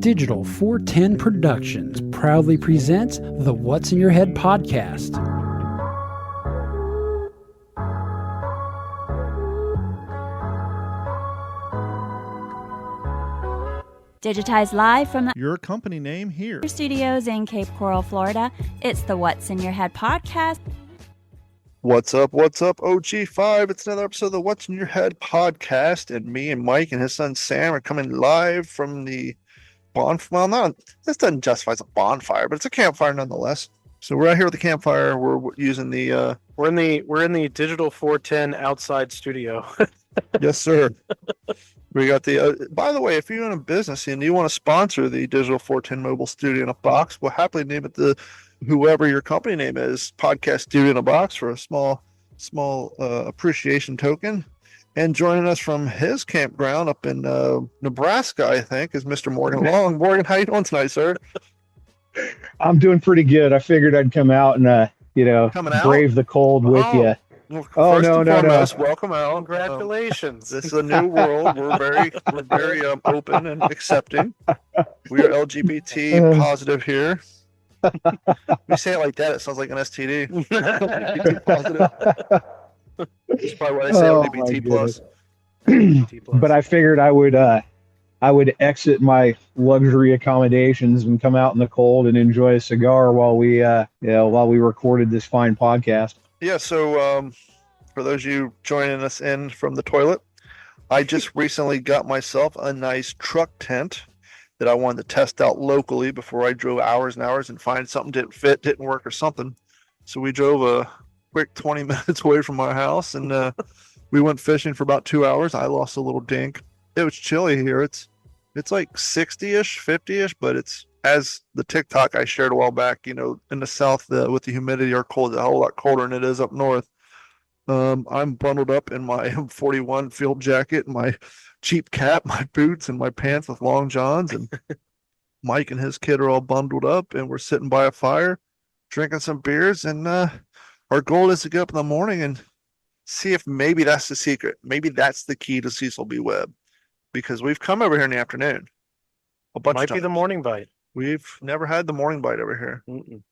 Digital 410 Productions proudly presents the What's in Your Head podcast. Digitized live from your company name here. Studios in Cape Coral, Florida. It's the What's in Your Head podcast. What's up, OG5? It's another episode of the What's in Your Head podcast, and me and Mike and his son Sam are coming live from the bonfire. Well, this doesn't justify as a bonfire, but it's a campfire nonetheless. So we're out here with the campfire. We're using the we're in the Digital 410 outside studio. Yes, sir. We got the by the way, if you're in a business and you want to sponsor the Digital 410 mobile studio in a box, we'll happily name it the whoever your company name is, Podcast Studio in a Box, for a small appreciation token. And joining us from his campground up in Nebraska, I think, is Mr. Morgan Long. Morgan, how you doing tonight, sir? I'm doing pretty good. I figured I'd come out and brave the cold with you. Well, no. Welcome out. Congratulations. This is a new world. We're very open and accepting. We are LGBT positive here. We say it like that, it sounds like an STD. LGBT positive. That's probably why they say LGBT plus. But I figured I would exit my luxury accommodations and come out in the cold and enjoy a cigar while we recorded this fine podcast. Yeah, so for those of you joining us in from the toilet, I just recently got myself a nice truck tent that I wanted to test out locally before I drove hours and hours and find something didn't work or something. So we drove a quick 20 minutes away from my house, and we went fishing for about 2 hours. I lost a little dink. It was chilly here. It's like 60-ish, 50-ish, but it's, as the TikTok I shared a while back, in the south with the humidity, our cold is a whole lot colder than it is up north. I'm bundled up in my M41 field jacket, my cheap cap, my boots, and my pants with long johns, and Mike and his kid are all bundled up, and we're sitting by a fire drinking some beers, and our goal is to get up in the morning and see if maybe that's the secret. Maybe that's the key to Cecil B. Webb, because we've come over here in the afternoon a bunch of times. Might be the morning bite. We've never had the morning bite over here. Mm-mm.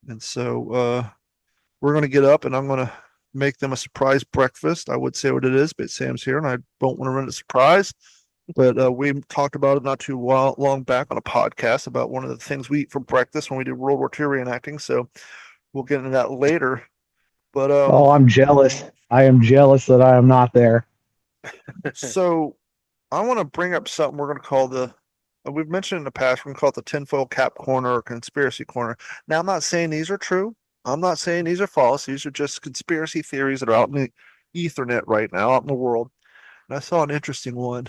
And so we're going to get up, and I'm going to make them a surprise breakfast. I would say what it is, but Sam's here, and I don't want to ruin a surprise. But we talked about it not too long back on a podcast about one of the things we eat for breakfast when we did World War II reenacting. So we'll get into that later. But I'm jealous. I am jealous that I am not there. So I want to bring up something we're going to call we've mentioned in the past, we're going to call it the tinfoil cap corner or conspiracy corner. Now, I'm not saying these are true. I'm not saying these are false. These are just conspiracy theories that are out in the Ethernet right now, out in the world. And I saw an interesting one.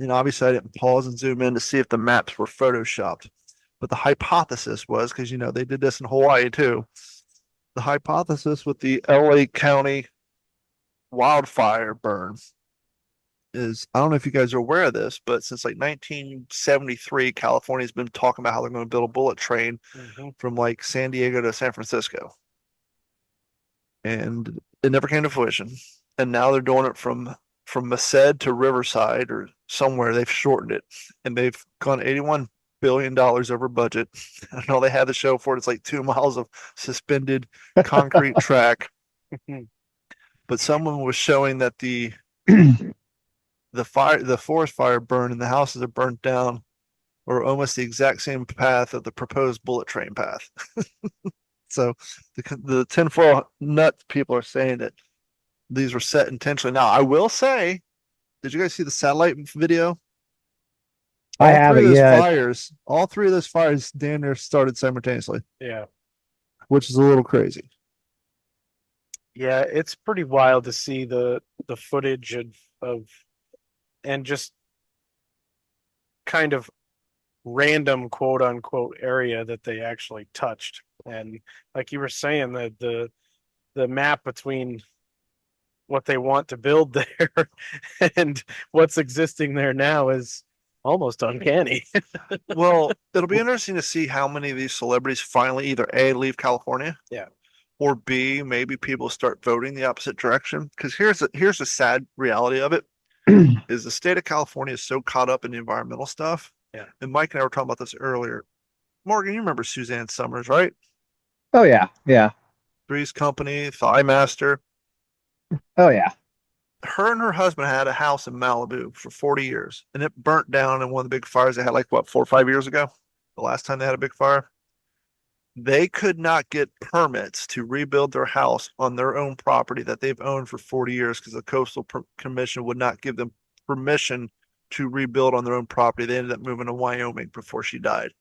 Obviously I didn't pause and zoom in to see if the maps were photoshopped. But the hypothesis was, because, they did this in Hawaii too. The hypothesis with the LA County wildfire burn is, I don't know if you guys are aware of this, but since like 1973, California's been talking about how they're going to build a bullet train from like San Diego to San Francisco. And it never came to fruition. And now they're doing it from Merced to Riverside or somewhere. They've shortened it, and they've gone $81 billion over budget. And all they had to show for it is like 2 miles of suspended concrete track. But someone was showing that the forest fire burned and the houses are burnt down, or almost the exact same path of the proposed bullet train path. So the tinfoil nut people are saying that these were set intentionally. Now, I will say, did you guys see the satellite video? I haven't yet. All three of those fires damn near started simultaneously. Yeah. Which is a little crazy. Yeah, it's pretty wild to see the footage of and just kind of random quote unquote area that they actually touched. And like you were saying, the map between what they want to build there and what's existing there now is almost uncanny. Well, it'll be interesting to see how many of these celebrities finally either A, leave California, or B, maybe people start voting the opposite direction. Because here's the sad reality of it. Is the state of California is so caught up in the environmental stuff Yeah. And Mike and I were talking about this earlier. Morgan, you remember Suzanne Summers, right? Oh yeah, yeah. Three's Company, Thigh Master. Oh yeah. Her and her husband had a house in Malibu for 40 years, and it burnt down in one of the big fires they had, like, what, 4 or 5 years ago? The last time they had a big fire. They could not get permits to rebuild their house on their own property that they've owned for 40 years because the Coastal Commission would not give them permission to rebuild on their own property. They ended up moving to Wyoming before she died.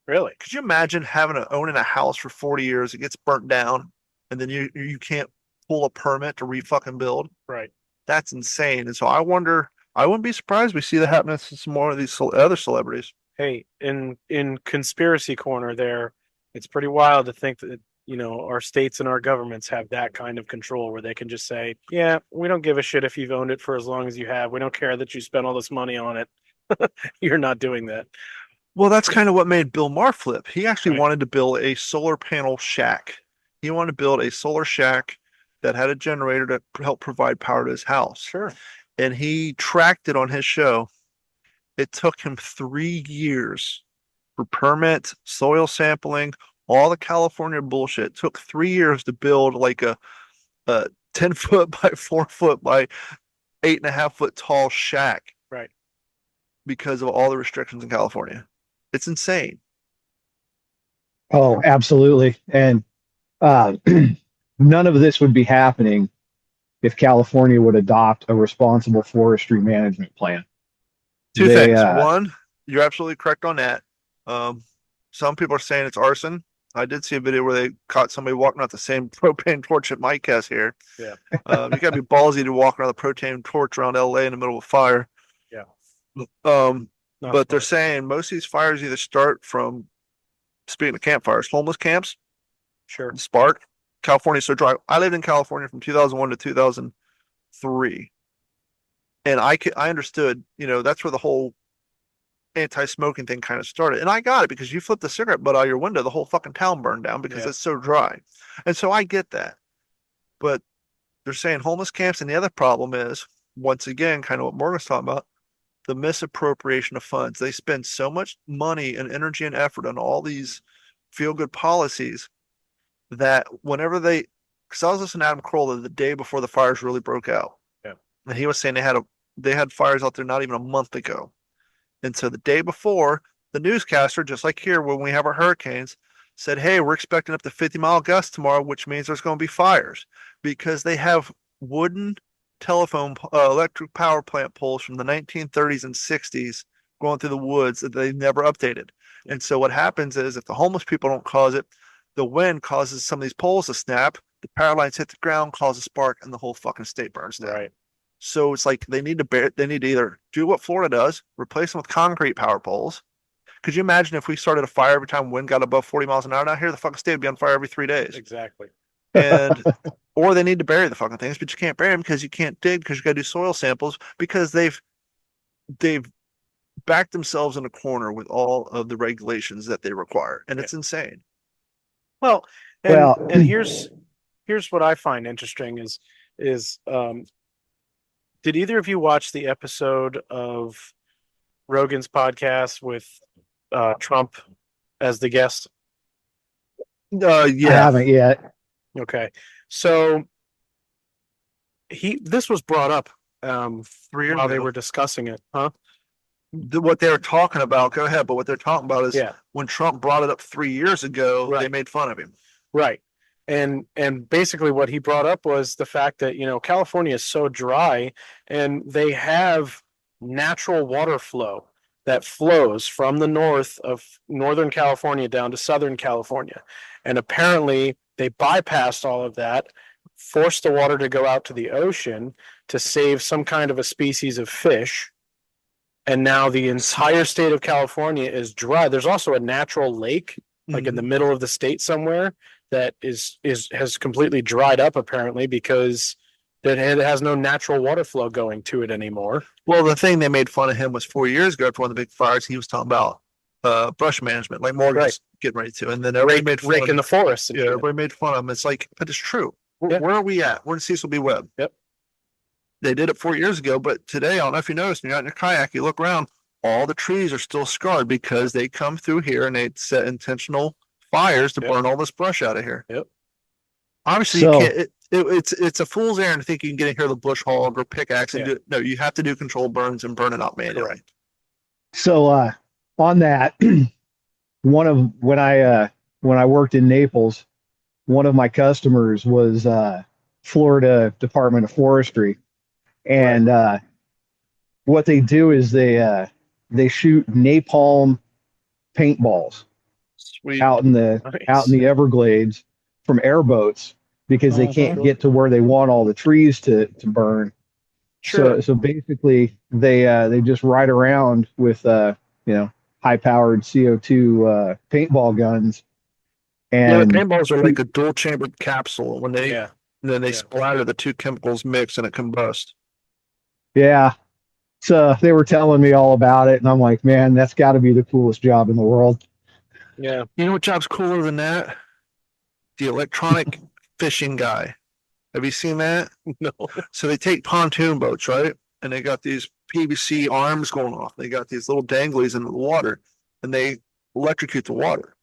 Really? Could you imagine owning a house for 40 years, it gets burnt down, and then you can't pull a permit to fucking build? Right. That's insane. And so I wonder, I wouldn't be surprised we see that happening to some more of these other celebrities. Hey, in conspiracy corner there, it's pretty wild to think that, our states and our governments have that kind of control where they can just say, yeah, we don't give a shit if you've owned it for as long as you have. We don't care that you spent all this money on it. You're not doing that. Well, that's kind of what made Bill Maher flip. He actually Right. wanted to build a solar panel shack. He wanted to build a solar shack that had a generator to help provide power to his house. Sure. And he tracked it on his show. It took him 3 years for permits, soil sampling, all the California bullshit. It took 3 years to build like a 10-foot by 4-foot by 8.5-foot tall shack. Right. Because of all the restrictions in California. It's insane. Oh, absolutely. And none of this would be happening if California would adopt a responsible forestry management plan. Two things. One, you're absolutely correct on that. Some people are saying it's arson. I did see a video where they caught somebody walking out the same propane torch that Mike has here. Yeah. You gotta be ballsy to walk around the propane torch around LA in the middle of a fire. Yeah. But they're saying most of these fires either start from, speaking of campfires, homeless camps. Sure. Spark. California's so dry. I lived in California from 2001 to 2003. And I understood, that's where the whole anti-smoking thing kind of started. And I got it because you flip the cigarette butt out your window, the whole fucking town burned down because it's so dry. And so I get that. But they're saying homeless camps. And the other problem is, once again, kind of what Morgan's talking about, the misappropriation of funds. They spend so much money and energy and effort on all these feel-good policies that whenever because I was listening to Adam Carolla the day before the fires really broke out. Yeah. And he was saying they had fires out there not even a month ago. And so the day before, the newscaster, just like here when we have our hurricanes, said, hey, we're expecting up to 50-mile gusts tomorrow, which means there's going to be fires because they have wooden electric power plant poles from the 1930s and 60s going through the woods that they never updated. And so what happens is if the homeless people don't cause it, the wind causes some of these poles to snap, the power lines hit the ground, cause a spark, and the whole fucking state burns down. Right. So it's like they need to either do what Florida does, replace them with concrete power poles. Could you imagine if we started a fire every time wind got above 40 miles an hour down here? The fucking state would be on fire every 3 days. Exactly. And or they need to bury the fucking things, but you can't bury them because you can't dig because you got to do soil samples because they've backed themselves in a corner with all of the regulations that they require, and it's insane. Well, and here's what I find interesting is did either of you watch the episode of Rogan's podcast with Trump as the guest? I haven't yet. Okay. So this was brought up 3 years while they ago. were discussing it, huh? What they were talking about, go ahead, but what they're talking about is when Trump brought it up 3 years ago, they made fun of him. Right. And basically what he brought up was the fact that, California is so dry and they have natural water flow that flows from the north of Northern California down to Southern California. And apparently they bypassed all of that, forced the water to go out to the ocean to save some kind of a species of fish. And now the entire state of California is dry. There's also a natural lake, like in the middle of the state somewhere, that has completely dried up apparently because it has no natural water flow going to it anymore. Well, the thing they made fun of him was 4 years ago after one of the big fires. He was talking about brush management, like Morgan's getting ready to, and then everybody made fun rake in the forest. Yeah, everybody made fun of him. It's like, but it's true. Where are we at? We're in Cecil B. Webb. Yep. They did it 4 years ago, but today, I don't know if you noticed, when you're out in your kayak, you look around, all the trees are still scarred because they come through here and they set intentional fires to burn all this brush out of here. Yep. Obviously, So- you can't. It's a fool's errand to think you can get in here with a bush hog or pickaxe and do it. No, you have to do controlled burns and burn it out manually. Correct. So on that, when I worked in Naples, one of my customers was Florida Department of Forestry, and what they do is they shoot napalm paintballs Sweet. out in the Everglades from airboats because they can't get to where they want all the trees to burn. Sure. So basically they just ride around with high powered CO2 paintball guns. Yeah, And the paintballs are like a dual chambered capsule. When they Yeah. and then they splatter, the two chemicals mix and it combusts. yeah. So they were telling me all about it, and I'm like, man, that's got to be the coolest job in the world. Yeah. You know what job's cooler than that? The electronic fishing guy. Have you seen that? No. So they take pontoon boats, right? And they got these PVC arms going off. They got these little danglies in the water, and they electrocute the water.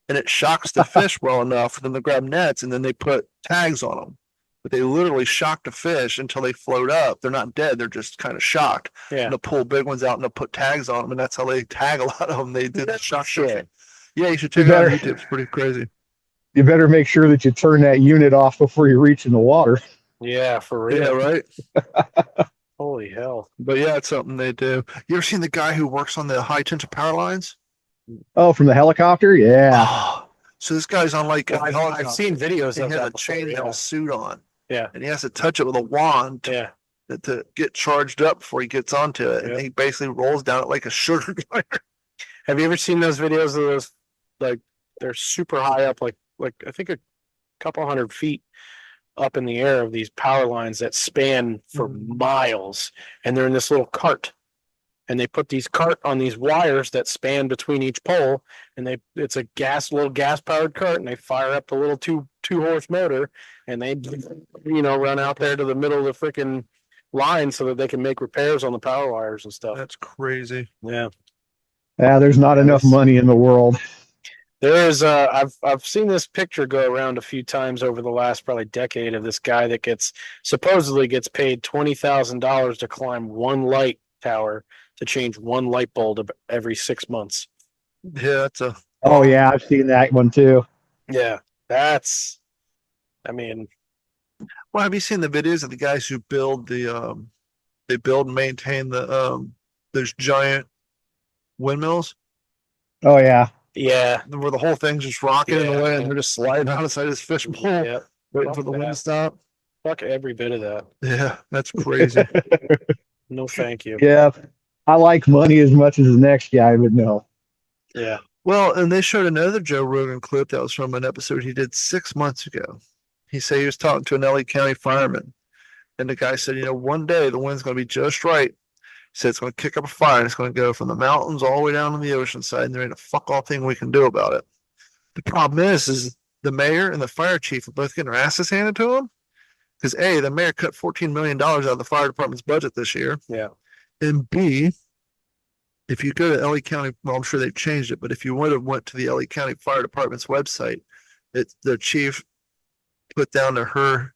And it shocks the fish well enough for them to grab nets, and then they put tags on them. But they literally shock the fish until they float up. They're not dead. They're just kind of shocked. Yeah. And they'll pull big ones out and they'll put tags on them. And that's how they tag a lot of them. They do that shock shit. Yeah, you should check it out on YouTube. It's pretty crazy. You better make sure that you turn that unit off before you reach in the water. Yeah, for real. Yeah, right? Holy hell. But yeah, it's something they do. You ever seen the guy who works on the high tension power lines? Oh, from the helicopter? Yeah. Oh, so this guy's on like a Well, helicopter. I've seen videos He of has that a before, chainmail suit on. Yeah. And he has to touch it with a wand Yeah. to get charged up before he gets onto it. And he basically rolls down it like a sugar glider. Have you ever seen those videos of those? Like they're super high up, like I think a couple hundred feet up in the air of these power lines that span for miles, and they're in this little cart. And they put these cart on these wires that span between each pole, and it's a little gas powered cart, and they fire up the little two horse motor, and they run out there to the middle of the freaking line so that they can make repairs on the power wires and stuff. That's crazy. Yeah. Yeah, there's not enough money in the world. There is I've seen this picture go around a few times over the last probably decade of this guy that supposedly gets paid $20,000 to climb one light tower to change one light bulb every 6 months. Yeah, that's a. Oh yeah, I've seen that one too. Yeah, that's. I mean, Well, have you seen the videos of the guys who build they build and maintain those giant windmills Oh yeah. yeah, where the whole thing's just rocking in the Yeah. way and they're just sliding out of sight of this fish bowl, yeah. waiting for the wind to stop. Fuck every bit of that. Yeah, that's crazy. No, thank you. Yeah. I like money as much as the next guy, but no. Yeah. Well, and they showed another Joe Rogan clip that was from an episode he did 6 months ago. He said he was talking to an LA County fireman, and the guy said, one day the wind's going to be just right. He said it's going to kick up a fire, and it's going to go from the mountains all the way down to the ocean side, and there ain't a fuck all thing we can do about it. The problem is the mayor and the fire chief are both getting their asses handed to them because A, the mayor cut $14 million out of the fire department's budget this year. Yeah. And B, if you go to LA County, well, I'm sure they've changed it, but if you would have went to the LA County Fire Department's website, the chief put down to her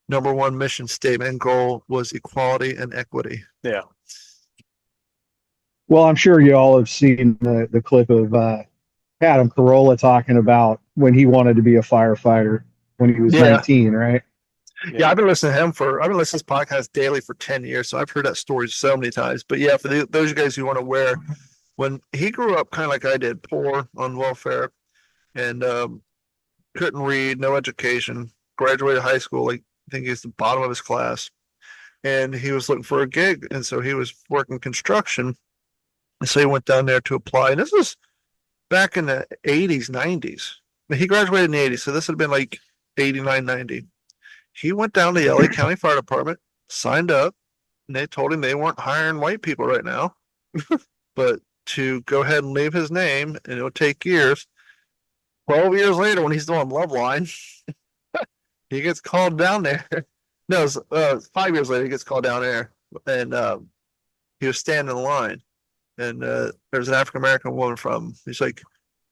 number one mission statement and goal was equality and equity. Yeah. Well, I'm sure you all have seen the clip of Adam Carolla talking about when he wanted to be a firefighter when he was 19, right? Yeah, I've been listening to his podcast daily for 10 years, so I've heard that story so many times. But yeah, for those guys who want to wear, when he grew up kind of like I did, poor, on welfare, and couldn't read, no education, graduated high school, like I think he's the bottom of his class, and he was looking for a gig, and so he was working construction, and so he went down there to apply, and this was back in the 80s, 90s. He graduated in the 80s, so this had been like 89, 90. He went down to the LA County Fire Department, signed up, and they told him they weren't hiring white people right now, but to go ahead and leave his name, and it'll take years. 12 years later, when he's still on Loveline, he gets called down there. No, it's, 5 years later, he gets called down there, and he was standing in line. and there's an African American woman from. He's like,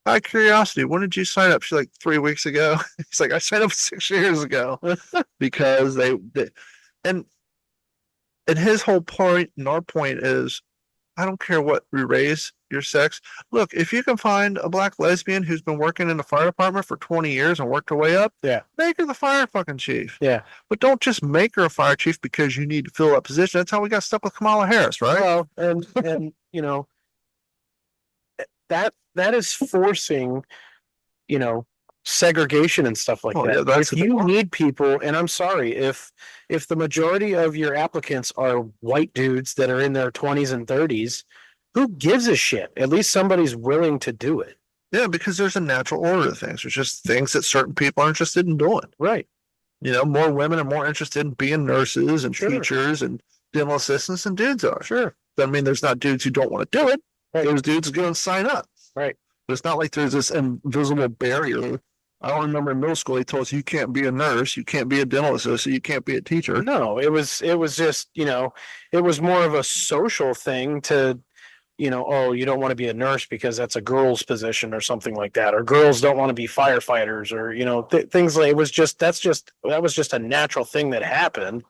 "Out of curiosity, when did you sign up?" She's like, 3 weeks ago. He's like, "I signed up 6 years ago," because they and his whole point and our point is, I don't care what your race, your sex. Look, if you can find a black lesbian who's been working in the fire department for 20 years and worked her way up, Yeah. make her the fire fucking chief. Yeah. But don't just make her a fire chief because you need to fill that position. That's how we got stuck with Kamala Harris, right? Well, and you know, that is forcing, you know, segregation and stuff like Oh, that. yeah, that's If the you thing. need people, and I'm sorry, if the majority of your applicants are white dudes that are in their 20s and 30s, who gives a shit? At least somebody's willing to do it. Yeah, because there's a natural order to things. There's just things that certain people are interested in doing. Right. You know, more women are more interested in being nurses and Sure. teachers and dental assistants than dudes are. Sure. Doesn't mean there's not dudes who don't want to do it. Right. Those dudes go and sign up. Right. But it's not like there's this invisible barrier. I don't remember in middle school, they told us you can't be a nurse, you can't be a dental assistant, you can't be a teacher. No, it was just, you know, it was more of a social thing to, you know, oh, you don't want to be a nurse because that's a girl's position or something like that, or girls don't want to be firefighters, or, you know, things like that was just a natural thing that happened.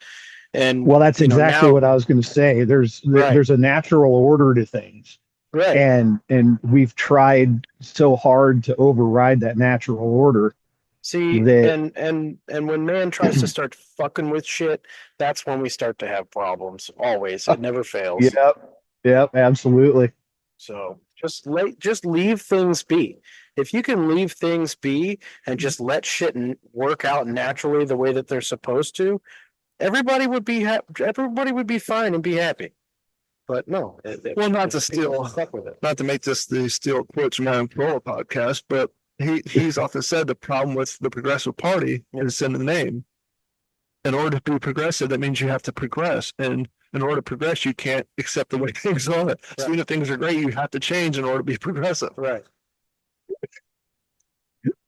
And Well, that's exactly now, what I was going to say. There's Right. there's a natural order to things, right. and we've tried so hard to override that natural order. See, that- and when man tries to start fucking with shit, that's when we start to have problems. Always, it never fails. Yep, absolutely. So just leave things be. If you can leave things be and just let shit work out naturally the way that they're supposed to, everybody would be everybody would be fine and be happy. But no, Well, not to steal, stuck with it. not to make this the steal quotes from my own Corolla podcast, but he's often said the problem with the Progressive Party is in the name. In order to be progressive, that means you have to progress. And in order to progress, you can't accept the way things are. Right. So even if things are great, you have to change in order to be progressive. Right.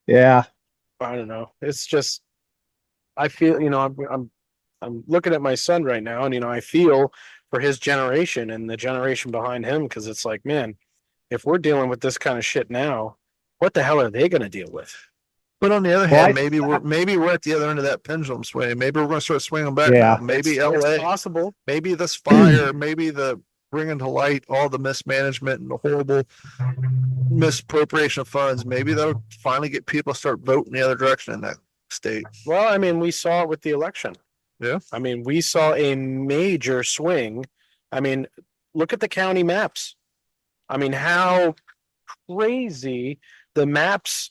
Yeah. I don't know. It's just, I feel, you know, I'm looking at my son right now, and, you know, I feel for his generation and the generation behind him, because it's like, man, if we're dealing with this kind of shit now, what the hell are they going to deal with? But on the other hand, maybe we're at the other end of that pendulum swing. Maybe we're going to start swinging back. Yeah. Now. Maybe It's LA, possible. maybe this fire, maybe the bringing to light all the mismanagement and the horrible misappropriation of funds. Maybe that'll finally get people to start voting the other direction in that state. Well, I mean, we saw it with the election. Yeah. I mean, we saw a major swing. I mean, look at the county maps. I mean, how crazy the maps,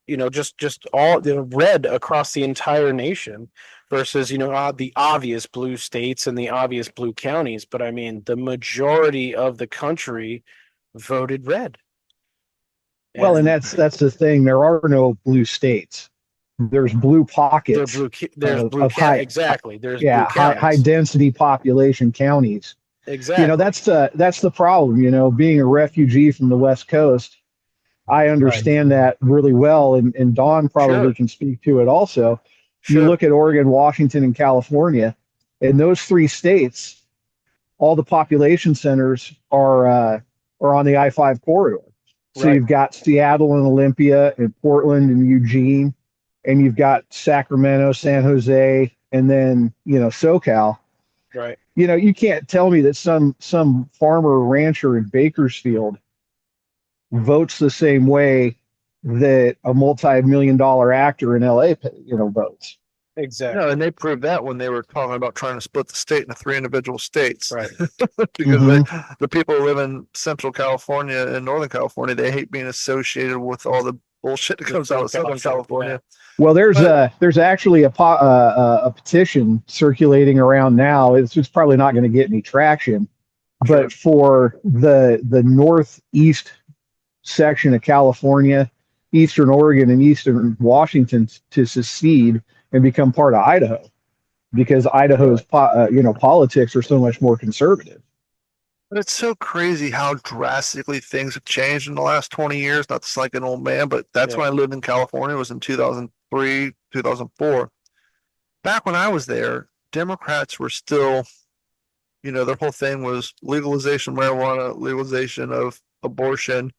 you know, just all the red across the entire nation versus, you know, the obvious blue states and the obvious blue counties. But I mean, the majority of the country voted red. Well, and that's the thing. There are no blue states. There's blue pockets. There's blue exactly. There's blue high density population counties. Exactly. You know, that's the problem. You know, being a refugee from the West Coast, I understand that really well, and Don probably can speak to it also. Sure. You look at Oregon, Washington, and California, in those three states, all the population centers are on the I-5 corridor. So you've got Seattle and Olympia and Portland and Eugene, and you've got Sacramento, San Jose, and then, you know, SoCal. Right. You know, you can't tell me that some farmer or rancher in Bakersfield votes the same way that a multi-million-dollar actor in LA, you know, votes. Exactly. No, and they proved that when they were talking about trying to split the state into 3 individual states. Right. Because the people who live in Central California and Northern California, they hate being associated with all the bullshit that comes out of Southern California. Well, there's actually a petition circulating around now. It's probably not going to get any traction, but for the northeast section of California, Eastern Oregon, and Eastern Washington to secede and become part of Idaho, because Idaho's politics are so much more conservative. But it's so crazy how drastically things have changed in the last 20 years. Not to like an old man, but that's when I lived in California. It was in 2003, 2004. Back when I was there, Democrats were still You know, their whole thing was legalization of marijuana, legalization of abortion,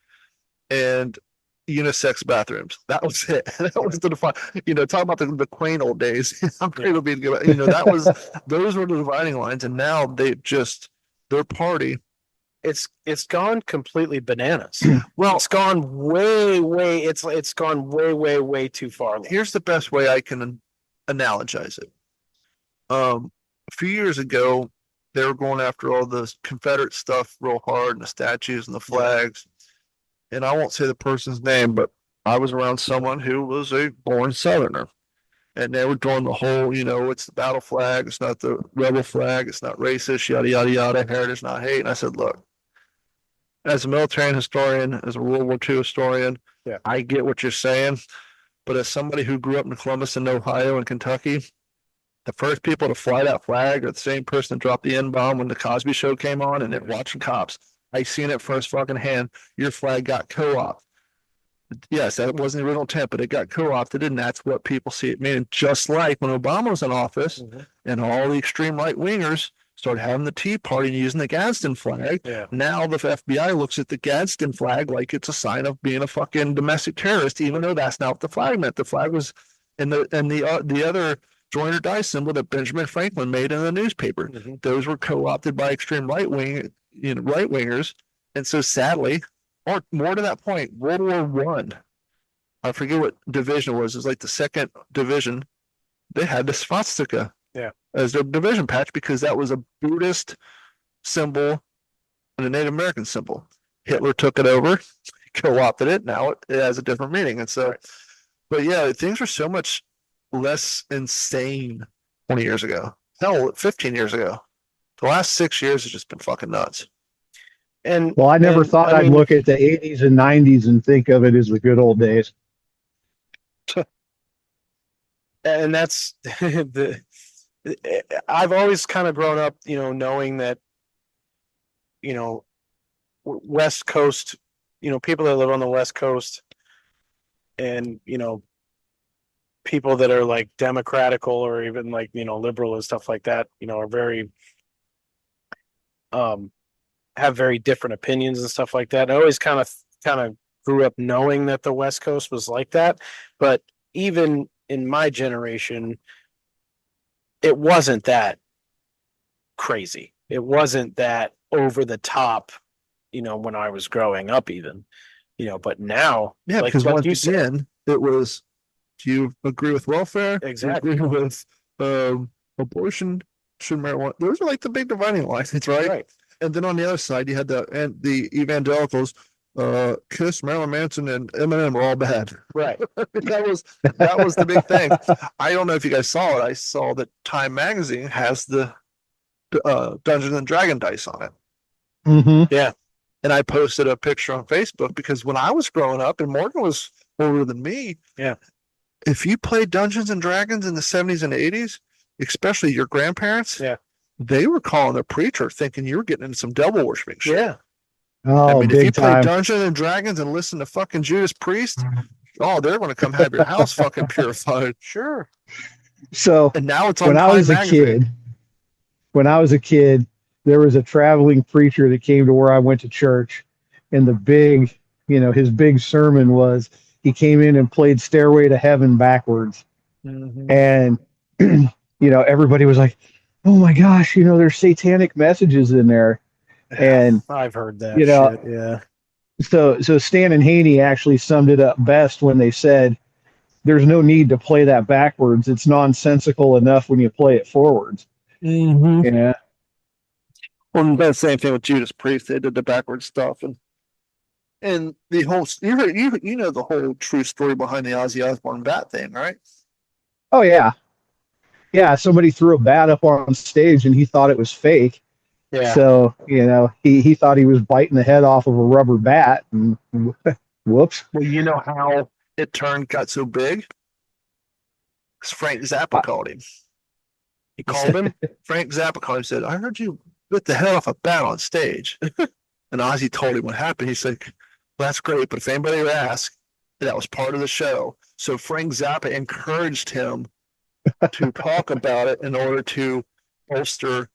and unisex bathrooms. That was it. That was the define. You know, talking about the quaint old days. I'm afraid it'll be good. You know, those were the dividing lines, and now their party. It's gone completely bananas. Well, it's gone way. It's gone way too far. Here's the best way I can analogize it. A few years ago, they were going after all the Confederate stuff real hard, and the statues and the flags. And I won't say the person's name, but I was around someone who was a born Southerner. And they were doing the whole, you know, it's the battle flag, it's not the rebel flag, it's not racist, yada, yada, yada, heritage, not hate. And I said, look, as a military historian, as a World War II historian, I get what you're saying. But as somebody who grew up in Columbus and Ohio and Kentucky, the first people to fly that flag are the same person that dropped the N-bomb when the Cosby Show came on and they're watching cops. I seen it first fucking hand. Your flag got co-opted. Yes, that wasn't the original intent, but it got co-opted, and that's what people see it meaning. Just like when Obama was in office and all the extreme right-wingers started having the Tea Party and using the Gadsden flag. Yeah. Now the FBI looks at the Gadsden flag like it's a sign of being a fucking domestic terrorist, even though that's not what the flag meant. The flag was the other join or die symbol that Benjamin Franklin made in the newspaper. Those were co-opted by extreme right-wingers. And so sadly, or more to that point, World War I forget what division it was. It was like the second division. They had the swastika as their division patch because that was a Buddhist symbol and a Native American symbol. Hitler took it over, co-opted it. Now it has a different meaning. And so, but yeah, things were so much less insane 20 years ago. Hell, 15 years ago. The last 6 years has just been fucking nuts. And I never thought I'd look at the 80s and 90s and think of it as the good old days. And that's I've always kind of grown up, you know, knowing that, you know, West Coast, you know, people that live on the West Coast and, you know, people that are like democratical or even like, you know, liberal and stuff like that, you know, are very, have very different opinions and stuff like that. I always kind of grew up knowing that the West Coast was like that. But even in my generation, it wasn't that crazy. It wasn't that over the top, you know, when I was growing up even, you know, but now. Yeah, because once again, it was, do you agree with welfare? Exactly. Do you agree with abortion? Should marijuana? Those are like the big dividing lines, right? And then on the other side, you had the evangelicals, Kiss, Marilyn Manson, and Eminem were all bad. Right. that was the big thing. I don't know if you guys saw it. I saw that Time Magazine has the Dungeons and Dragon dice on it. Yeah. And I posted a picture on Facebook because when I was growing up, and Morgan was older than me. Yeah. If you played Dungeons and Dragons in the 70s and 80s, especially your grandparents, they were calling the preacher thinking you were getting into some devil worshiping shit. Yeah. Oh, I mean, if you time. play Dungeons and Dragons and listen to fucking Judas Priest, they're going to come have your house fucking purified. Sure. So, and now it's on when I was a kid, there was a traveling preacher that came to where I went to church, and his big sermon was he came in and played Stairway to Heaven backwards. And, everybody was like, oh my gosh, there's satanic messages in there. And I've heard that. Shit, yeah. So Stan and Haney actually summed it up best when they said, there's no need to play that backwards. It's nonsensical enough when you play it forwards. Yeah. Well, the same thing with Judas Priest. They did the backwards stuff, and the whole you know the whole true story behind the Ozzy Osbourne bat thing, right? Oh yeah, yeah. Somebody threw a bat up on stage, and he thought it was fake. Yeah. So he thought he was biting the head off of a rubber bat, and whoops. Well, you know how it got so big? Because Frank Zappa called him. He called him. Frank Zappa called him and said, I heard you bit the head off a bat on stage. And Ozzy told him what happened. He's like, well, that's great, but if anybody ever asks, that was part of the show. So Frank Zappa encouraged him to talk about it in order to bolster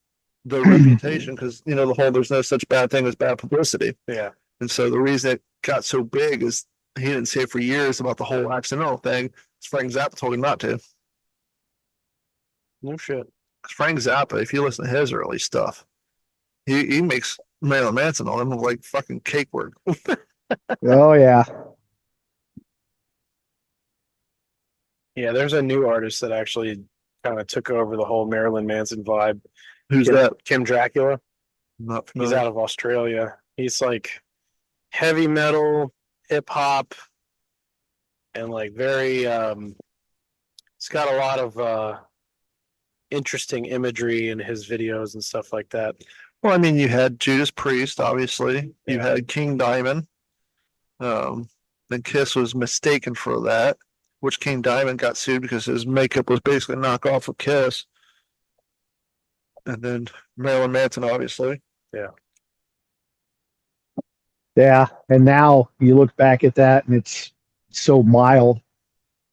the reputation, because the whole there's no such bad thing as bad publicity. Yeah. And so the reason it got so big is he didn't say for years about the whole accidental thing. Frank Zappa told him not to. No shit. Frank Zappa, if you listen to his early stuff, he makes Marilyn Manson all them look like fucking cake work. Oh yeah. Yeah, there's a new artist that actually kind of took over the whole Marilyn Manson vibe. Who's that? Kim Dracula. Not He's familiar. out of Australia. He's like heavy metal, hip hop, and like very it's got a lot of interesting imagery in his videos and stuff like that. Well, I mean, you had Judas Priest, obviously. You Yeah. had King Diamond. Then Kiss was mistaken for that, which King Diamond got sued because his makeup was basically a knockoff of Kiss. And then Marilyn Manson, obviously. Yeah. And now you look back at that and it's so mild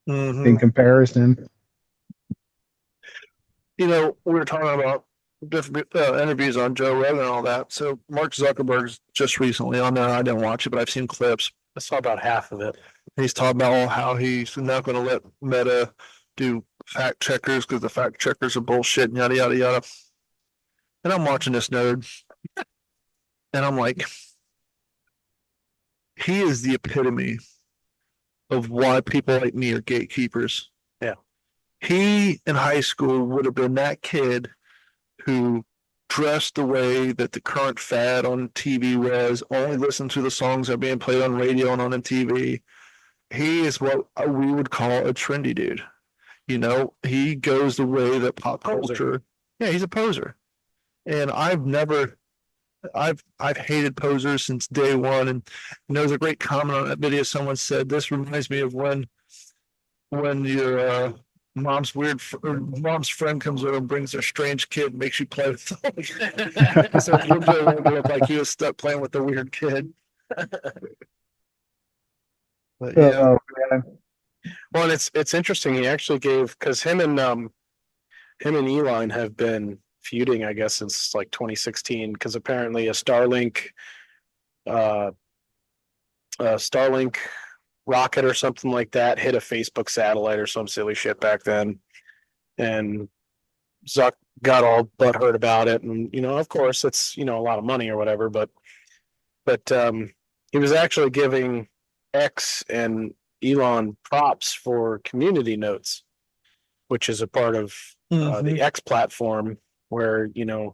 Mhm. in comparison. We were talking about different interviews on Joe Rogan and all that. So Mark Zuckerberg's just recently on there. I didn't watch it, but I've seen clips. I saw about half of it. He's talking about how he's not going to let Meta do fact checkers because the fact checkers are bullshit and yada, yada, yada. And I'm watching this nerd and I'm like, he is the epitome of why people like me are gatekeepers. Yeah. He in high school would have been that kid who dressed the way that the current fad on TV was, only listened to the songs that are being played on radio and on MTV. He is what we would call a trendy dude. He goes the way that pop culture. Yeah, he's a poser. And I've hated posers since day one. And there was a great comment on that video. Someone said, this reminds me of when your mom's friend comes over and brings their strange kid and makes you play with them. So it looked like he was stuck playing with the weird kid. But yeah. Oh, man. Well, and it's interesting. He actually gave, because him and Elon have been feuding, I guess, since like 2016. Because apparently a Starlink rocket or something like that hit a Facebook satellite or some silly shit back then, and Zuck got all butthurt about it. And of course, it's a lot of money or whatever. But he was actually giving X and Elon props for community notes, which is a part of the X platform where you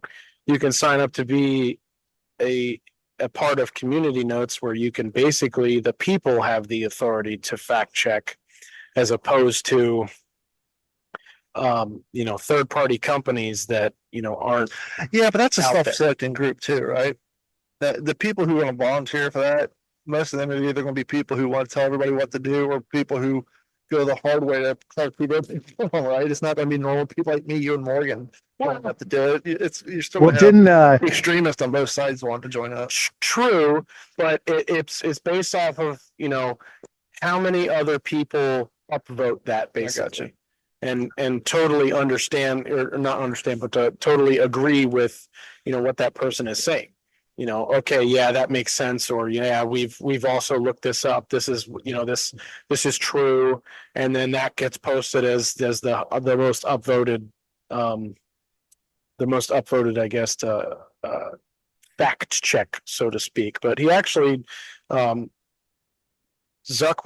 can sign up to be a part of community notes, where you can basically, the people have the authority to fact check, as opposed to third party companies that aren't. Yeah, but that's a out there. self-selecting group too, right? The people who are going to volunteer for that, most of them are either going to be people who want to tell everybody what to do, or people who go the hard way to try to prove everything wrong, right? It's not going to be normal people like me, you, and Morgan don't have to do it. You're still Well, going to have didn't extremists on both sides want to join up. True, but it's based off of how many other people upvote that, basically, and totally understand, or not understand, but to totally agree with what that person is saying. Okay, yeah, that makes sense, or yeah, we've also looked this up. This is this is true, and then that gets posted as the most upvoted, I guess, fact check, so to speak. But he actually, Zuck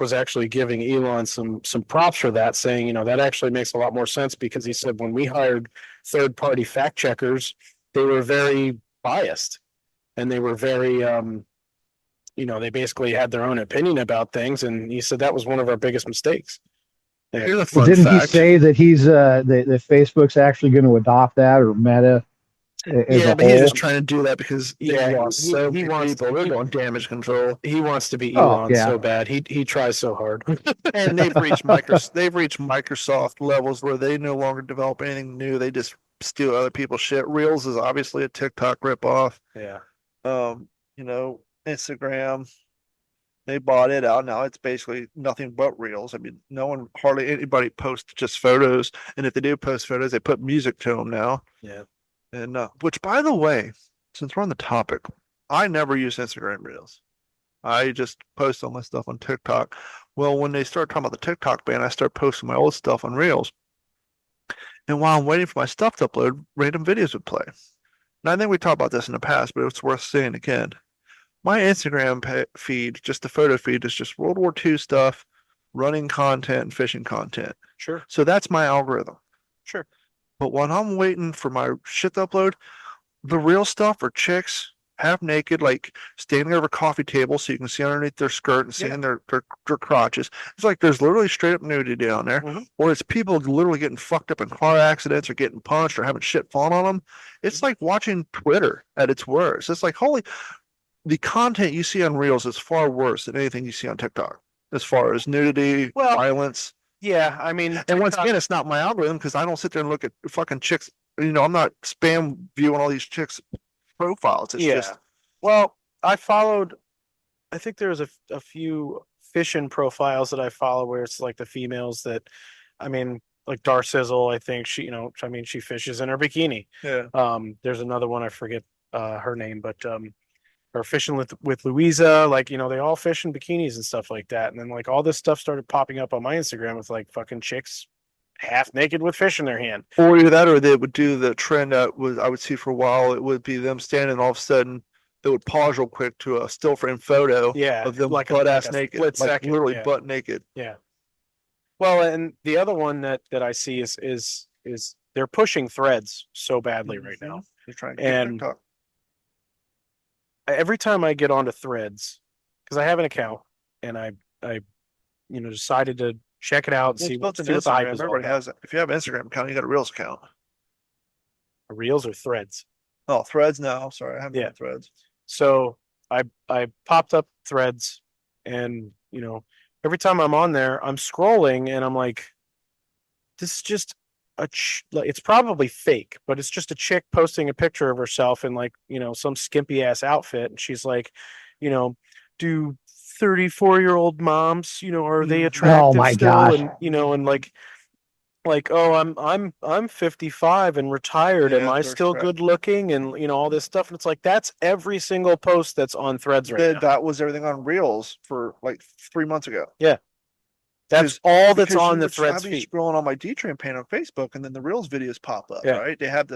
was actually giving Elon some props for that, saying that actually makes a lot more sense, because he said when we hired third party fact checkers, they were very biased. And they were very, they basically had their own opinion about things. And he said that was one of our biggest mistakes. Here's a fun didn't he fact. say that he's that Facebook's actually going to adopt that, or Meta as Yeah, a but he's whole? just trying to do that because Yeah, he wants so he many wants people. They're doing damage control, He wants to be Oh, Elon yeah. so bad. He tries so hard. and they've reached Microsoft levels where they no longer develop anything new. They just steal other people's shit. Reels is obviously a TikTok ripoff. Yeah. Instagram, they bought it out. Now it's basically nothing but Reels. I mean, hardly anybody posts just photos. And if they do post photos, they put music to them now. Yeah. And which, by the way, since we're on the topic, I never use Instagram Reels. I just post all my stuff on TikTok. Well, when they start talking about the TikTok ban, I start posting my old stuff on Reels. And while I'm waiting for my stuff to upload, random videos would play. And I think we talked about this in the past, but it's worth saying again. My Instagram feed, just the photo feed, is just World War II stuff, running content, and fishing content. Sure. So that's my algorithm. Sure. But when I'm waiting for my shit to upload, the real stuff are chicks half naked, like standing over a coffee table so you can see underneath their skirt and seeing their crotches. It's like there's literally straight up nudity down there. Mm-hmm. Or it's people literally getting fucked up in car accidents or getting punched or having shit falling on them. It's like watching Twitter at its worst. It's like, the content you see on Reels is far worse than anything you see on TikTok as far as nudity, violence. Yeah, I mean, and once again, it's not my algorithm because I don't sit there and look at fucking chicks. You know, I'm not spam viewing all these chicks' profiles. It's just. Well, I think there's a few fishing profiles that I follow where it's like the females that, I mean, like Darcizzle, I think she fishes in her bikini. Yeah. There's another one, I forget her name, but or fishing with Louisa, like, you know, they all fish in bikinis and stuff like that. And then like all this stuff started popping up on my Instagram with like fucking chicks half naked with fish in their hand. Or either that, or they would do the trend that I would see for a while. It would be them standing, and all of a sudden they would pause real quick to a still frame photo of them like butt ass naked, like second, literally butt naked. Yeah. Well, and the other one that I see is they're pushing Threads so badly right now. They're trying to get TikTok. Every time I get onto Threads, because I have an account and I decided to check it out and see what the hype is. Everybody has it. If you have an Instagram account, you got a Reels account. Reels or Threads? Oh, Threads now. Sorry, I haven't Threads. So I popped up Threads, and every time I'm on there, I'm scrolling and I'm like, this is just it's probably fake, but it's just a chick posting a picture of herself in like, some skimpy ass outfit. And she's like, do 34-year-old moms, are they attractive still? Gosh. And, and like, oh, I'm 55 and retired. Am I still good looking? And, all this stuff. And it's like, that's every single post that's on Threads right now. That was everything on Reels for like 3 months ago. Yeah. That's all that's on the Threads feed. I've been scrolling on my D-Train page on Facebook, and then the Reels videos pop up, right? They have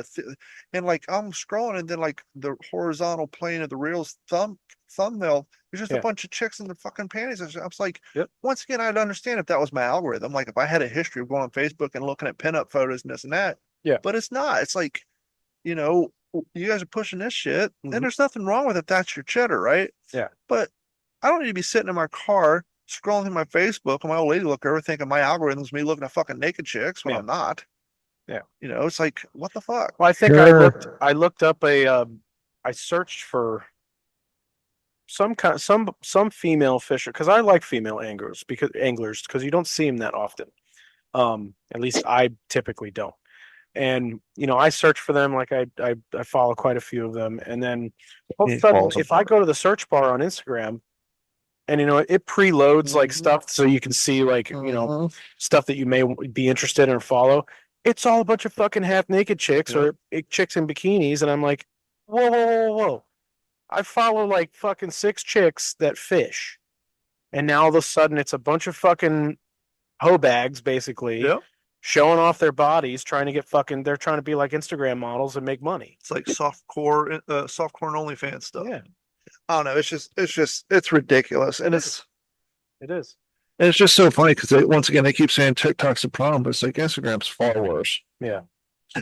and like I'm scrolling, and then like the horizontal plane of the Reels thumbnail, there's just a bunch of chicks in the fucking panties. I was like, once again, I'd understand if that was my algorithm. Like if I had a history of going on Facebook and looking at pinup photos and this and that. Yeah. But it's not. It's like, you guys are pushing this shit, and there's nothing wrong with it. That's your cheddar, right? Yeah. But I don't need to be sitting in my car scrolling through my Facebook and my old lady look over thinking my algorithm's me looking at fucking naked chicks when I'm not. Yeah. It's like, what the fuck? Well, I think I looked up I searched for some female fisher, because I like female anglers because you don't see them that often. At least I typically don't. And I search for them, like I follow quite a few of them, and then all of a sudden, if I go to the search bar on Instagram, and it preloads like stuff so you can see like stuff that you may be interested in or follow. It's all a bunch of fucking half naked chicks or chicks in bikinis, and I'm like, whoa. I follow like fucking 6 chicks that fish, and now all of a sudden it's a bunch of fucking hoe bags basically showing off their bodies, trying to get they're trying to be like Instagram models and make money. It's like softcore and OnlyFans stuff. Yeah. I don't know. It's ridiculous. And it is. And it's just so funny because once again, they keep saying TikTok's the problem, but it's like Instagram's far worse. Yeah.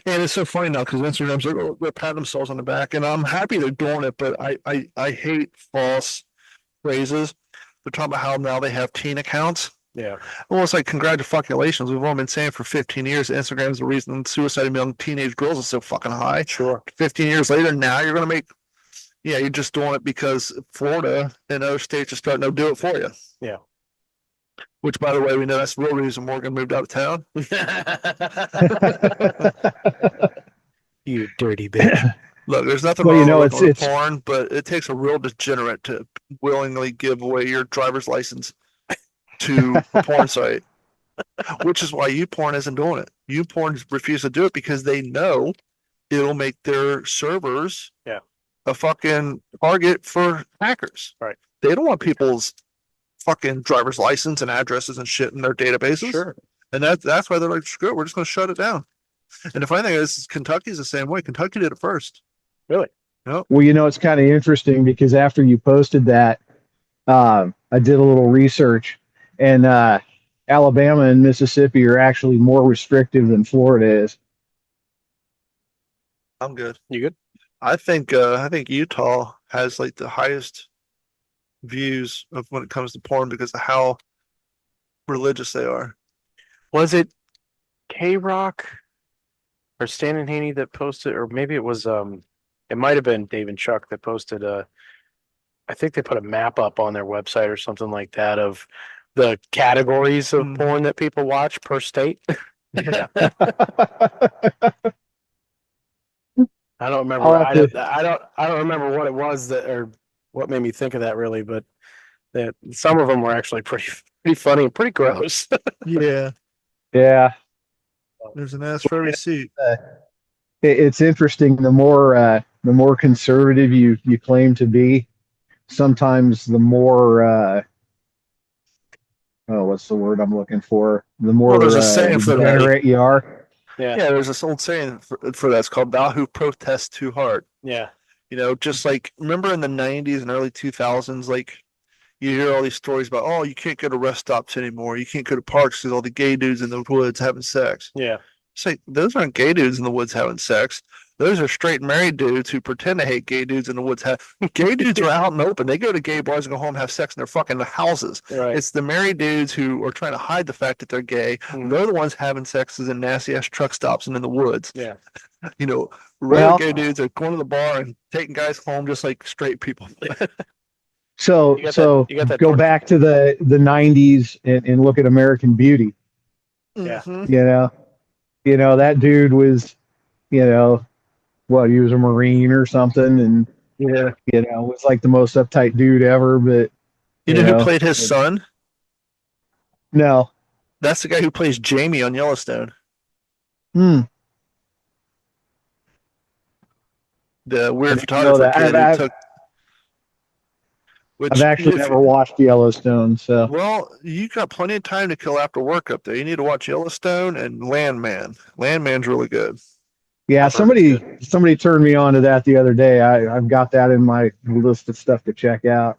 And it's so funny now because Instagram's like, oh, they're patting themselves on the back, and I'm happy they're doing it, but I hate false phrases. They're talking about how now they have teen accounts. Yeah. Well, it's like, congratulations. We've all been saying for 15 years Instagram is the reason suicide among teenage girls is so fucking high. Sure. 15 years later, now you're going to make, you're just doing it because Florida and other states are starting to do it for you. Yeah. Which, by the way, we know that's the real reason Morgan moved out of town. You dirty bitch. Look, there's nothing wrong with porn, but it takes a real degenerate to willingly give away your driver's license to a porn site. Which is why YouPorn isn't doing it. YouPorn refuses to do it because they know it'll make their servers Yeah. a fucking target for hackers. Right. They don't want people's fucking driver's license and addresses and shit in their databases. Sure. And that's why they're like, screw it, we're just going to shut it down. And the funny thing is, Kentucky's the same way. Kentucky did it first. Really? Yep. Well, it's kind of interesting because after you posted that, I did a little research, and Alabama and Mississippi are actually more restrictive than Florida is. I'm good. You good? I think Utah has like the highest views of when it comes to porn because of how religious they are. Was it K-Rock or Stan and Haney that posted, or maybe it was it might have been Dave and Chuck that posted I think they put a map up on their website or something like that of the categories of porn that people watch per state. Yeah. I don't remember. I don't remember what it was that, or what made me think of that really, but that some of them were actually pretty funny and pretty gross. Yeah. Yeah. There's an ass for every seat. It's interesting. The more conservative you claim to be, sometimes the more what's the word I'm looking for? The more there's a saying for that. degenerate you are. Yeah. There's this old saying for that. It's called "Thou who protests too hard." Yeah. Just like remember in the '90s and early 2000s, like you hear all these stories about, oh, you can't go to rest stops anymore, you can't go to parks because all the gay dudes in the woods having sex. Yeah. It's like those aren't gay dudes in the woods having sex. Those are straight married dudes who pretend to hate gay dudes in the woods. Gay dudes are out and open. They go to gay bars and go home and have sex in their fucking houses. Right. It's the married dudes who are trying to hide the fact that they're gay. They're the ones having sexes in nasty ass truck stops and in the woods. Yeah. Regular gay dudes are going to the bar and taking guys home just like straight people. So go back to the 90s and look at American Beauty. Yeah. That dude was, he was a Marine or something, and was like the most uptight dude ever. But you know who played his son? No, that's the guy who plays Jamie on Yellowstone. The weird photographer kid who took. I've actually never watched Yellowstone, so. Well, you got plenty of time to kill after work up there. You need to watch Yellowstone and Landman. Landman's really good. Yeah, somebody turned me on to that the other day. I've got that in my list of stuff to check out.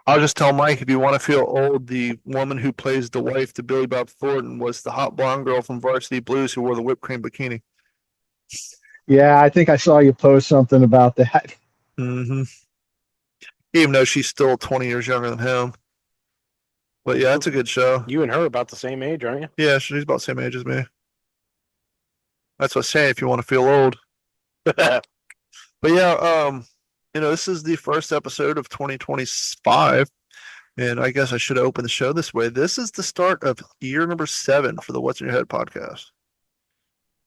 I'll just tell Mike, if you want to feel old, the woman who plays the wife to Billy Bob Thornton was the hot blonde girl from Varsity Blues who wore the whipped cream bikini. Yeah, I think I saw you post something about that. Mm-hmm. Even though she's still 20 years younger than him. But yeah, it's a good show. You and her are about the same age, aren't you? Yeah, she's about the same age as me. That's what I'm saying if you want to feel old. But yeah, this is the first episode of 2025. And I guess I should open the show this way. This is the start of year number 7 for the What's in Your Head podcast.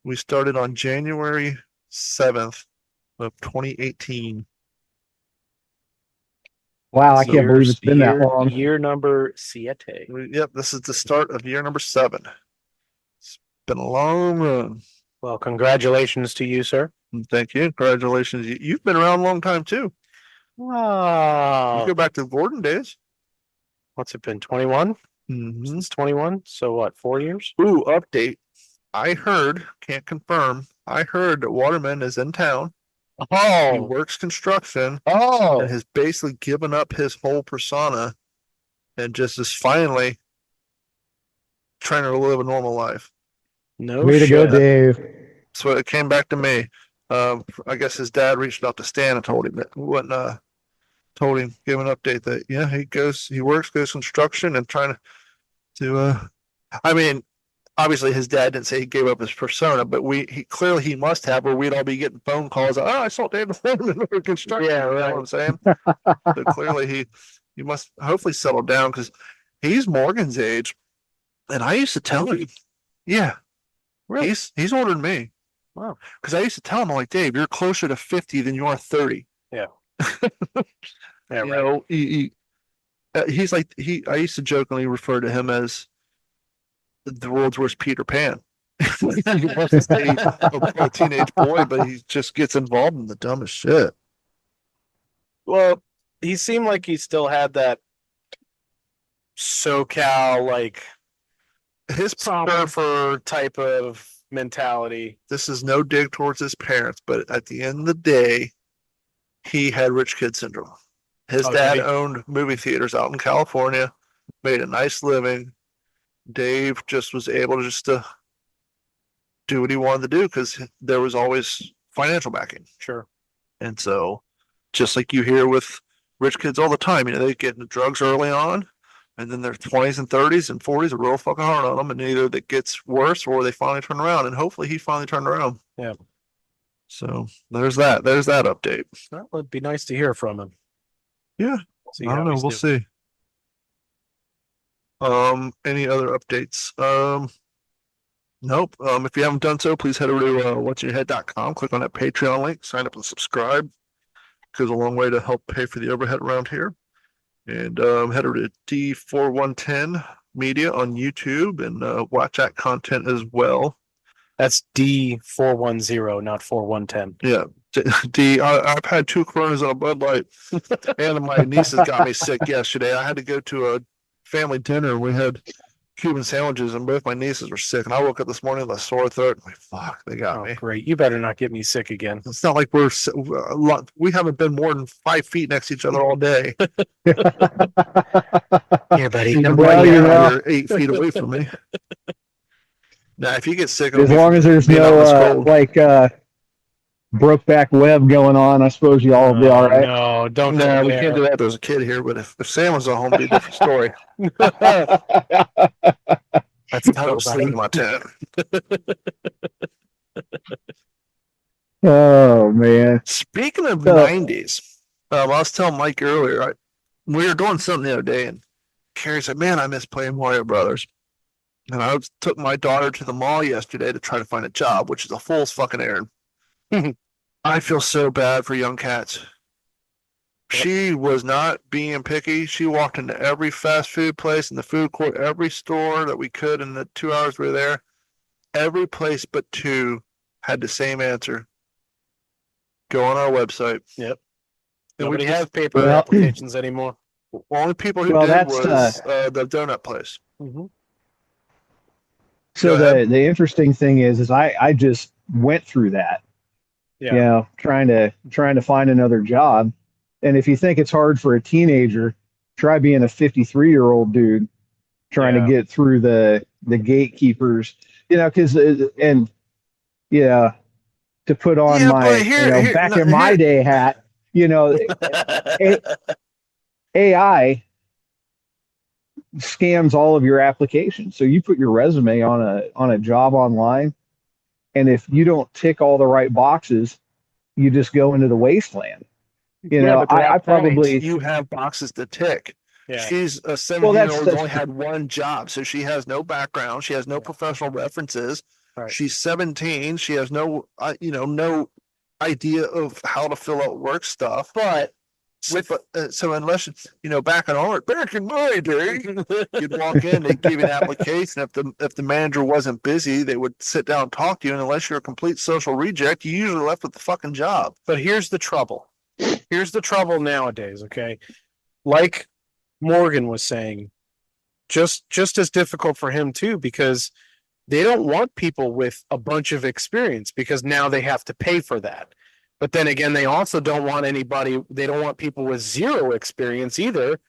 We started on January 7th of 2018. Wow, I can't believe it's been that long. Year number 7. Yep, this is the start of year number 7. It's been a long run. Well, congratulations to you, sir. Thank you. Congratulations. You've been around a long time, too. Wow. You go back to the Gordon days. What's it been, 21? Mm-hmm. Since 21? So what, 4 years? Ooh, update. I heard, can't confirm, I heard that Waterman is in town. Oh. He works construction. Oh. And has basically given up his whole persona and just is finally trying to live a normal life. No Way to go, Dave. So it came back to me. I guess his dad reached out to Stan and told him that gave an update that he works, goes construction and trying to I mean, obviously his dad didn't say he gave up his persona, but he must have, or we'd all be getting phone calls. Oh, I saw David Foreman in construction. Yeah, right. You know what I'm saying? So clearly he must hopefully settle down because he's Morgan's age. And I used to tell him, yeah, really? He's older than me. Wow. Because I used to tell him, I'm like, Dave, you're closer to 50 than you are 30. Yeah. Yeah, you right. know, he's like I used to jokingly refer to him as the world's worst Peter Pan He wants to stay a teenage boy, but he just gets involved in the dumbest shit. Well, he seemed like he still had that SoCal, like, His problem, surfer type of mentality. this is no dig towards his parents, but at the end of the day, he had rich kid syndrome. His dad owned movie theaters out in California, made a nice living. Dave just was able to do what he wanted to do because there was always financial backing. Sure. And so, just like you hear with rich kids all the time, they get into drugs early on, and then their 20s and 30s and 40s are real fucking hard on them, and either that gets worse or they finally turn around. And hopefully, he finally turned around. Yeah. So there's that. There's that update. That would be nice to hear from him. Yeah. I don't know. We'll see. Any other updates? Nope. If you haven't done so, please head over to whatsinyourhead.com, click on that Patreon link, sign up and subscribe. Goes a long way to help pay for the overhead around here. And head over to D4110 Media on YouTube and watch that content as well. That's D410, not 4110. Yeah. I've had 2 Coronas and a Bud Light, and my nieces got me sick yesterday. I had to go to a family dinner. We had Cuban sandwiches, and both my nieces were sick. And I woke up this morning with a sore throat. I'm like, fuck, they got me. Great. You better not get me sick again. It's not like we haven't been more than 5 feet next to each other all day. Here, buddy. Well, you're 8 feet away from me. Now, if you get sick, as long as there's no Brokeback Web going on, I suppose you all will be all right. No, don't. No, we can't do that. There's a kid here, but if Sam was at home, it'd be a different story. That's total sleep in my tent. Oh man! Speaking of the 90s, I was telling Mike earlier. We were doing something the other day, and Carrie said, "Man, I miss playing Mario Brothers." And I took my daughter to the mall yesterday to try to find a job, which is a fool's fucking errand. I feel so bad for young cats. She was not being picky. She walked into every fast food place in the food court, every store that we could in the 2 hours we were there. Every place but 2 had the same answer. Go on our website. Yep. And nobody has paper applications anymore. The only people who did was the donut place. Mm-hmm. So the interesting thing is I just went through that. Yeah. Trying to find another job. And if you think it's hard for a teenager, try being a 53-year-old dude trying to get through the gatekeepers, because to put on my back in my day hat, AI scans all of your applications. So you put your resume on a job online, and if you don't tick all the right boxes, you just go into the wasteland. I probably you have boxes to tick. Yeah. She's a 17-year-old who's only had one job, so she has no background. She has no professional references. Right. She's 17. She has no no idea of how to fill out work stuff. But so unless back in my day, you'd walk in, they'd give you an application. If the manager wasn't busy, they would sit down and talk to you. And unless you're a complete social reject, you usually left with the fucking job. But here's the trouble. Here's the trouble nowadays, okay? Like Morgan was saying, just as difficult for him too, because they don't want people with a bunch of experience because now they have to pay for that. But then again, they also don't want people with 0 experience either,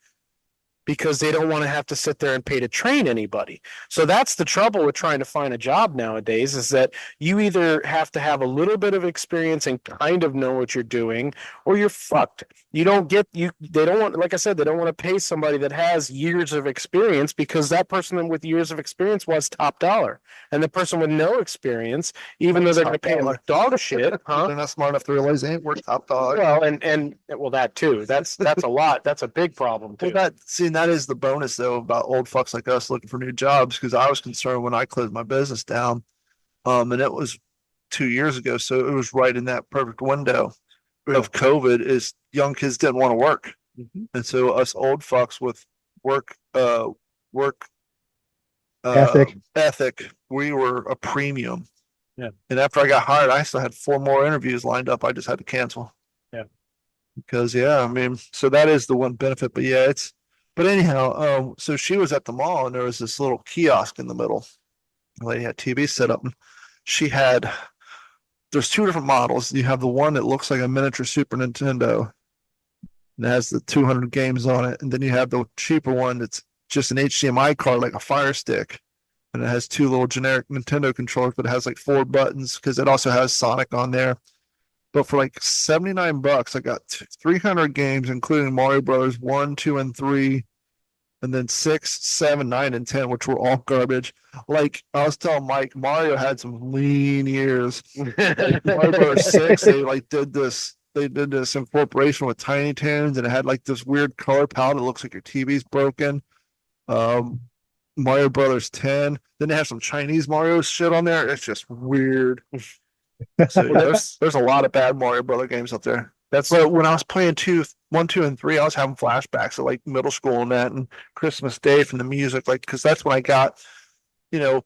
because they don't want to have to sit there and pay to train anybody. So that's the trouble with trying to find a job nowadays, is that you either have to have a little bit of experience and kind of know what you're doing, or you're fucked. They don't want, like I said, they don't want to pay somebody that has years of experience, because that person with years of experience was top dollar. And the person with no experience, even though they're going to pay them like dog shit, they're not smart enough to realize they ain't worth top dollar. Well, that too. That's a lot. That's a big problem too. Well, that is the bonus though about old fucks like us looking for new jobs, because I was concerned when I closed my business down, and it was 2 years ago, so it was right in that perfect window of COVID. Is young kids didn't want to work, and so us old fucks with work ethic we were a premium. Yeah. And after I got hired, I still had 4 more interviews lined up. I just had to cancel. Yeah. Because I mean, so that is the one benefit. But yeah, but anyhow, so she was at the mall and there was this little kiosk in the middle. The lady had TV set up and there's 2 different models. You have the one that looks like a miniature Super Nintendo and has the 200 games on it. And then you have the cheaper one that's just an HDMI card, like a Fire Stick. And it has 2 little generic Nintendo controllers, but it has like 4 buttons because it also has Sonic on there. But for like $79, I got 300 games, including Mario Brothers 1, 2, and 3, and then 6, 7, 9, and 10, which were all garbage. Like I was telling Mike, Mario had some lean years. Like Mario Brothers 6, they did this incorporation with Tiny Toons, and it had like this weird color palette. It looks like your TV's broken. Mario Brothers 10. Then they have some Chinese Mario shit on there. It's just weird. So there's a lot of bad Mario Brother games out there. But when I was playing 1, 2, and 3, I was having flashbacks of like middle school and that, and Christmas Day from the music, like because that's when I got, not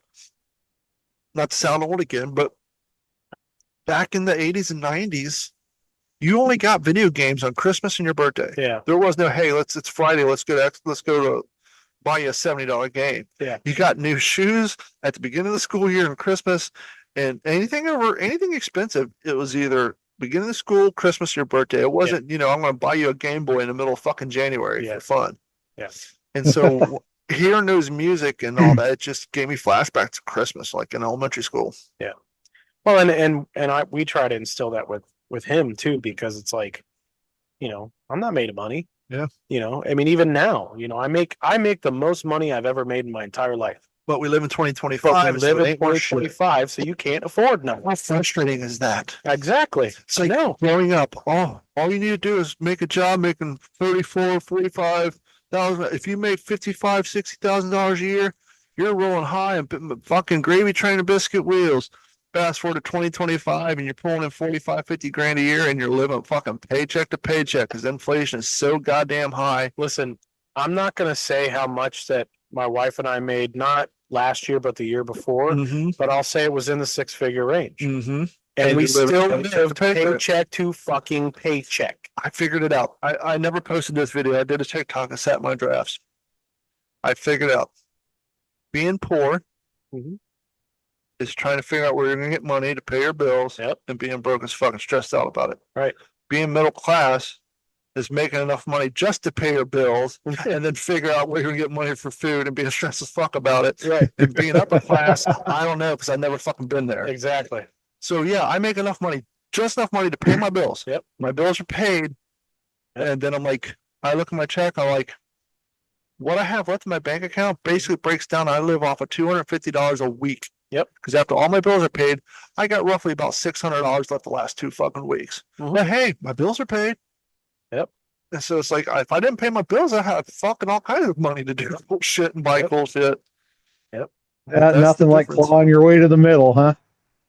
to sound old again, but back in the 80s and 90s, you only got video games on Christmas and your birthday. Yeah. There was no, hey, it's Friday, let's go to buy you a $70 game. Yeah. You got new shoes at the beginning of the school year and Christmas, and anything expensive, it was either beginning of school, Christmas, your birthday. It wasn't, I'm going to buy you a Game Boy in the middle of fucking January for fun. Yeah. And so hearing those music and all that, it just gave me flashbacks to Christmas, like in elementary school. Yeah. Well, we try to instill that with him too, because it's like, I'm not made of money. Yeah. I mean, even now, I make the most money I've ever made in my entire life. But we live in 2025. But we live in 2025, so you can't afford nothing. How frustrating is that? Exactly. It's like growing up, all you need to do is make a job making $45,000. If you make $55,000, $60,000 a year, you're rolling high and fucking gravy train and biscuit wheels. Fast forward to 2025 and you're pulling in 45, 50 grand a year and you're living fucking paycheck to paycheck because inflation is so goddamn high. Listen, I'm not going to say how much that my wife and I made, not last year, but the year before, but I'll say it was in the 6-figure range. Mm-hmm. And we still live paycheck to fucking paycheck. I figured it out. I never posted this video. I did a TikTok and sat my drafts. I figured out. Being poor is trying to figure out where you're going to get money to pay your bills, and being broke is fucking stressed out about it. Right. Being middle class is making enough money just to pay your bills and then figure out where you're going to get money for food and being stressed as fuck about it. Right. And being upper class, I don't know because I've never fucking been there. Exactly. So yeah, I make enough money, just enough money to pay my bills. Yep. My bills are paid. And then I'm like, I look at my check, I'm like, what I have left in my bank account basically breaks down. I live off of $250 a week. Yep. Because after all my bills are paid, I got roughly about $600 left the last 2 fucking weeks. But hey, my bills are paid. Yep. And so it's like, if I didn't pay my bills, I had fucking all kinds of money to do cool shit and buy cool shit. Yep. Nothing like clawing your way to the middle, huh?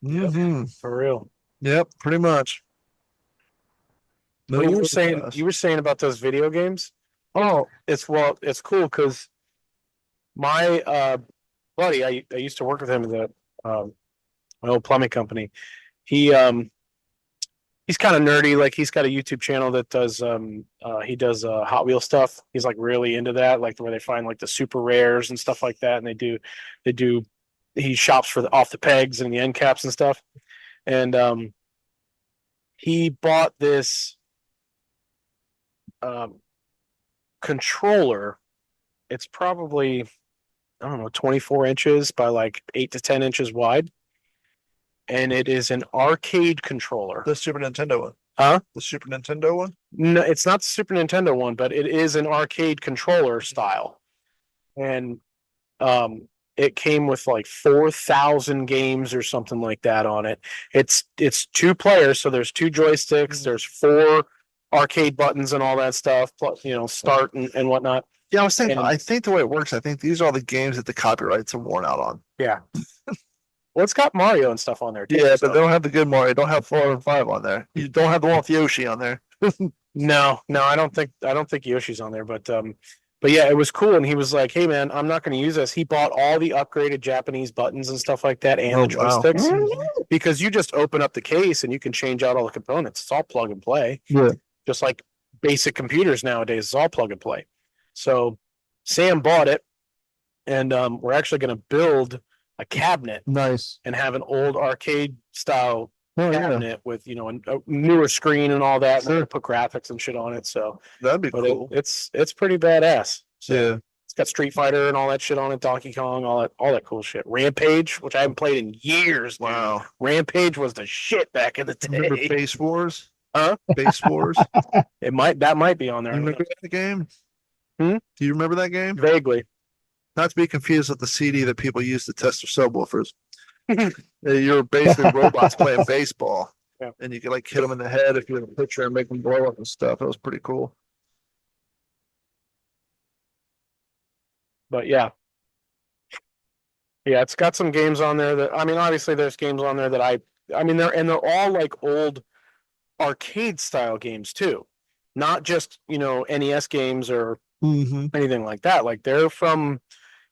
Mm-hmm. For real. Yep, pretty much. When you were saying about those video games. Oh, it's cool because my buddy, I used to work with him at my old plumbing company. He's kind of nerdy. Like he's got a YouTube channel that does he does Hot Wheel stuff. He's like really into that, like where they find like the super rares and stuff like that. And he shops for the off the pegs and the end caps and stuff. And he bought this controller. It's probably, I don't know, 24 inches by like 8 to 10 inches wide. And it is an arcade controller. The Super Nintendo one. Huh? The Super Nintendo one? No, it's not the Super Nintendo one, but it is an arcade controller style. And it came with like 4,000 games or something like that on it. It's 2 players, so there's 2 joysticks, there's 4 arcade buttons and all that stuff, plus, start and whatnot. Yeah, I was thinking, I think the way it works, I think these are all the games that the copyrights are worn out on. Yeah. Well, it's got Mario and stuff on there too. Yeah, but they don't have the good Mario. Don't have 4 and 5 on there. You don't have the one with Yoshi on there. No, I don't think Yoshi's on there. But But yeah, it was cool. And he was like, "Hey man, I'm not going to use this." He bought all the upgraded Japanese buttons and stuff like that, and the wow. joysticks, because you just open up the case and you can change out all the components. It's all plug and play. Yeah. Just like basic computers nowadays, it's all plug and play. So Sam bought it, and we're actually going to build a cabinet Nice. and have an old arcade style Oh, yeah. cabinet with, you know, a newer screen and all that. Sure. And we'll put graphics and shit on it. So That'd be but cool. it's pretty badass. So Yeah. it's got Street Fighter and all that shit on it, Donkey Kong, all that cool shit. Rampage, which I haven't played in years. Dude. Wow. Rampage was the shit back in the day. Remember Base Wars? Huh? Base Wars? That might be on there. You remember that game? Hmm? Do you remember that game? Vaguely. Not to be confused with the CD that people use to test their subwoofers. You're basically robots playing baseball. Yeah. And you could like hit them in the head if you have a pitcher and make them blow up and stuff. It was pretty cool. But yeah. Yeah, it's got some games on there that, I mean, obviously there's games on there that I mean, they're all like old arcade style games too. Not just, you know, NES games or anything like that. Like they're from,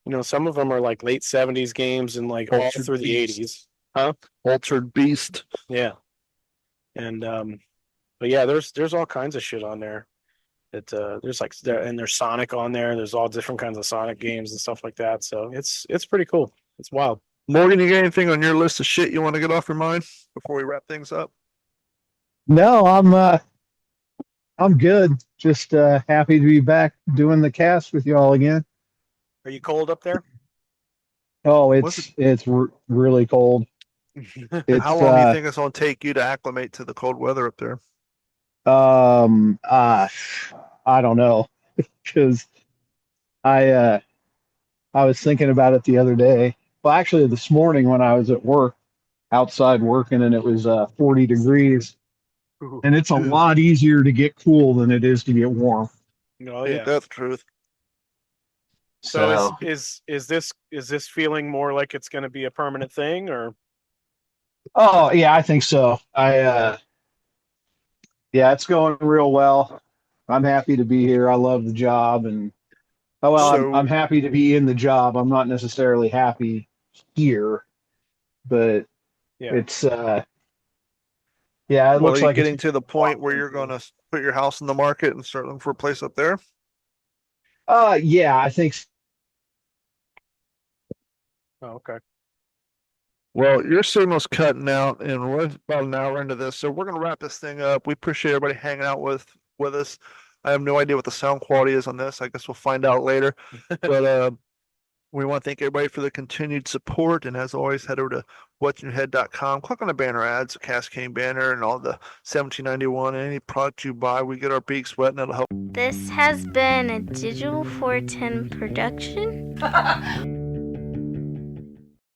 you know, some of them are like late 70s games and like all through the 80s. Huh? Altered Beast. Yeah. And but yeah, there's all kinds of shit on there. That there's like and there's Sonic on there. There's all different kinds of Sonic games and stuff like that. So it's pretty cool. It's wild. Morgan, you got anything on your list of shit you want to get off your mind before we wrap things up? No, I'm good. Just happy to be back doing the cast with y'all again. Are you cold up there? Oh, What's it's really cold. It's, How long do you think it's going to take you to acclimate to the cold weather up there? I don't know, because I was thinking about it the other day. Well, actually, this morning when I was at work, outside working, and it was 40 degrees, and it's a lot easier to get cool than it is to get warm. Oh yeah, that's the truth. So is this feeling more like it's going to be a permanent thing, or? Oh yeah, I think so. Yeah, it's going real well. I'm happy to be here. I love the job, and I'm happy to be in the job. I'm not necessarily happy here, but it's it looks like getting to the point where you're going to put your house in the market and start looking for a place up there. Yeah, I think so. Oh, okay. Well, your signal's cutting out, and we're about an hour into this, so we're going to wrap this thing up. We appreciate everybody hanging out with us. I have no idea what the sound quality is on this. I guess we'll find out later. But we want to thank everybody for the continued support. And as always, head over to whatsinyourhead.com. Click on the banner ads, the Cascade banner, and all the 1791. Any product you buy, we get our beaks wet, and it'll help. This has been a Digital 410 production.